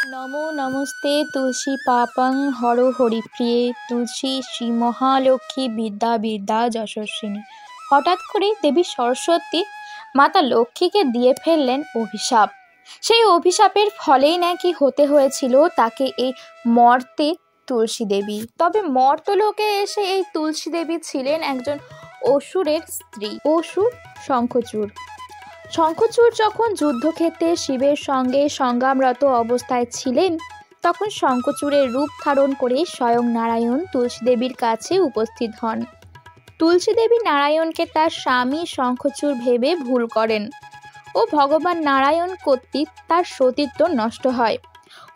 নমো নমস্তে তুলসী পাপং হর হরিপ্রিয়ে তুলসী শ্রী মহালক্ষ্মী বিদ্যা বিদ্যা যশস্বিনী। হঠাৎ করে দেবী সরস্বতী মাতা লক্ষ্মীকে দিয়ে ফেললেন অভিশাপ। সেই অভিশাপের ফলেই নাকি হতে হয়েছিল তাকে এই মর্তে তুলসী দেবী। তবে মর্তলোকে এসে এই তুলসী দেবী ছিলেন একজন অসুরের স্ত্রী, অসুর শঙ্খচূড়। শঙ্খচূড় যখন যুদ্ধক্ষেত্রে শিবের সঙ্গে সংগ্রামরত অবস্থায় ছিলেন, তখন শঙ্খচূড়ের রূপ ধারণ করে স্বয়ং নারায়ণ তুলসী দেবীর কাছে উপস্থিত হন। তুলসী দেবী নারায়ণকে তার স্বামী শঙ্খচূড় ভেবে ভুল করেন ও ভগবান নারায়ণ কর্তৃক তার সতীত্ব নষ্ট হয়।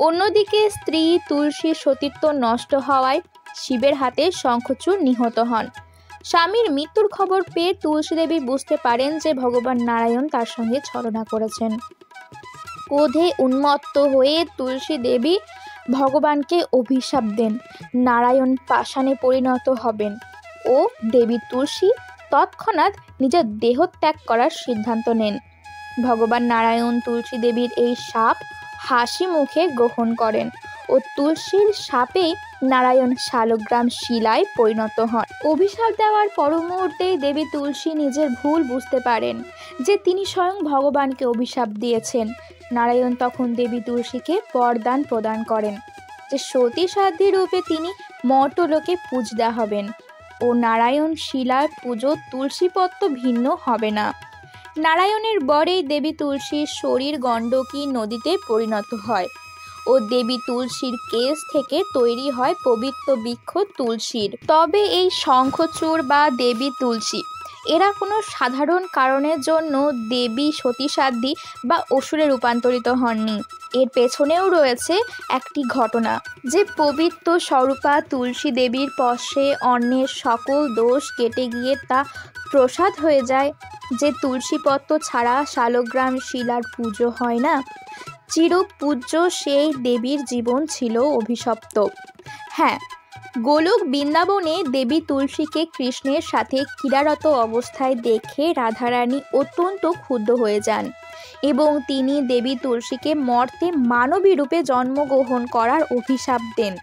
অন্যদিকে স্ত্রী তুলসীর সতীত্ব নষ্ট হওয়ায় শিবের হাতে শঙ্খচূড় নিহত হন। স্বামীর মৃত্যুর খবর পেয়ে তুলসী দেবী বুঝতে পারেন যে ভগবান নারায়ণ তার সঙ্গে ছলনা করেছেন। ক্রোধে উন্মত্ত হয়ে তুলসী দেবী ভগবানকে অভিশাপ দেন, নারায়ণ পাষাণে পরিণত হবেন ও দেবী তুলসী তৎক্ষণাৎ নিজের দেহ ত্যাগ করার সিদ্ধান্ত নেন। ভগবান নারায়ণ তুলসী দেবীর এই শাপ হাসি মুখে গ্রহণ করেন ও তুলসীর শাপেই নারায়ণ শালগ্রাম শিলায় পরিণত হন। অভিশাপ দেওয়ার পর মুহূর্তেই দেবী তুলসী নিজের ভুল বুঝতে পারেন যে তিনি স্বয়ং ভগবানকে অভিশাপ দিয়েছেন। নারায়ণ তখন দেবী তুলসীকে বরদান প্রদান করেন যে সতী সাধ্বী রূপে তিনি মর্তলোকে পূজা হবেন ও নারায়ণ শিলার পুজো তুলসীপত্র ভিন্ন হবে না। নারায়ণের বরেই দেবী তুলসীর শরীর গণ্ডকী নদীতে পরিণত হয় ও দেবী তুলসীর কেশ থেকে তৈরি হয় পবিত্র বৃক্ষ তুলসীর। তবে এই শঙ্খচূড় বা দেবী তুলসী এরা কোনো সাধারণ কারণের জন্য দেবী সতীসাধ্বী বা অসুরে রূপান্তরিত হননি। এর পেছনেও রয়েছে একটি ঘটনা, যে পবিত্র স্বরূপা তুলসী দেবীর পশ্বে অন্যের সকল দোষ কেটে গিয়ে তা প্রসাদ হয়ে যায়। যে তুলসীপত্র ছাড়া শালগ্রাম শিলার পুজো হয় না, চিরপূজ্য সেই দেবীর জীবন ছিল অভিশপ্ত। হ্যাঁ, গোলক বৃন্দাবনে দেবী তুলসীকে কৃষ্ণের সাথে ক্রীড়ারত অবস্থায় দেখে রাধারানী অত্যন্ত ক্ষুব্ধ হয়ে যান এবং তিনি দেবী তুলসীকে মর্তে মানবী রূপে জন্মগ্রহণ করার অভিশাপ দেন।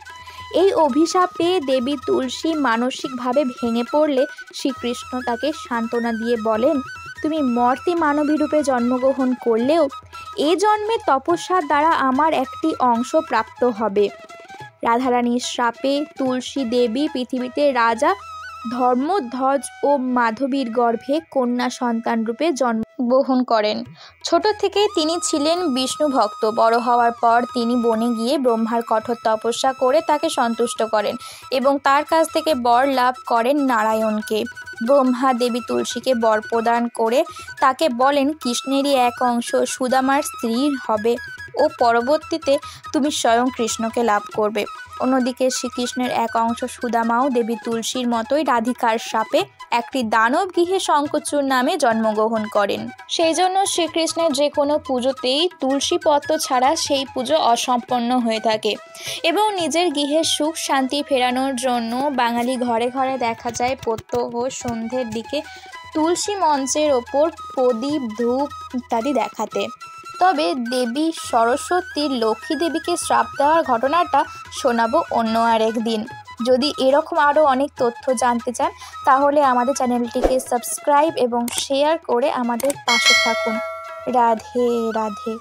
এই অভিশাপে দেবী তুলসী মানসিকভাবে ভেঙে পড়লে শ্রীকৃষ্ণ তাকে সান্ত্বনা দিয়ে বলেন, তুমি মর্তে মানবী রূপে জন্মগ্রহণ করলেও এ জন্মে তপস্যার দ্বারা আমার একটি অংশ প্রাপ্ত হবে। রাধারানীর শ্রাপে তুলসী দেবী পৃথিবীতে রাজা ধর্মধ্বজ ও মাধবীর গর্ভে কন্যা সন্তান রূপে জন্মগ্রহণ করেন। ছোট থেকে তিনি ছিলেন বিষ্ণু ভক্ত। বড় হওয়ার পর তিনি বনে গিয়ে ব্রহ্মার কঠোর তপস্যা করে তাকে সন্তুষ্ট করেন এবং তার কাছ থেকে বর লাভ করেন নারায়ণকে। ব্রহ্মা দেবী তুলসীকে বর প্রদান করে তাকে বলেন, কৃষ্ণেরই এক অংশ সুদামার স্ত্রী হবে ও পরবর্তীতে তুমি স্বয়ং কৃষ্ণকে লাভ করবে। অন্যদিকে শ্রীকৃষ্ণের এক অংশ সুদামাও দেবী তুলসীর মতোই রাধিকার শাপে একটি দানব গৃহে শঙ্খচূড় নামে জন্মগ্রহণ করেন। সেই জন্য শ্রীকৃষ্ণের যে কোনো পুজোতেই তুলসী পত্র ছাড়া সেই পুজো অসম্পন্ন হয়ে থাকে এবং নিজের গৃহে সুখ শান্তি ফেরানোর জন্য বাঙালি ঘরে ঘরে দেখা যায় প্রত্যহ সন্ধ্যের দিকে তুলসী মঞ্চের ওপর প্রদীপ ধূপ ইত্যাদি দেখাতে। তবে দেবী সরস্বতীর লক্ষ্মী দেবীকে শ্রাপ দেওয়ার ঘটনাটা শোনাবো অন্য আরেক দিন। যদি এরকম আরও অনেক তথ্য জানতে চান তাহলে আমাদের চ্যানেলটিকে সাবস্ক্রাইব এবং শেয়ার করে আমাদের পাশে থাকুন। রাধে রাধে।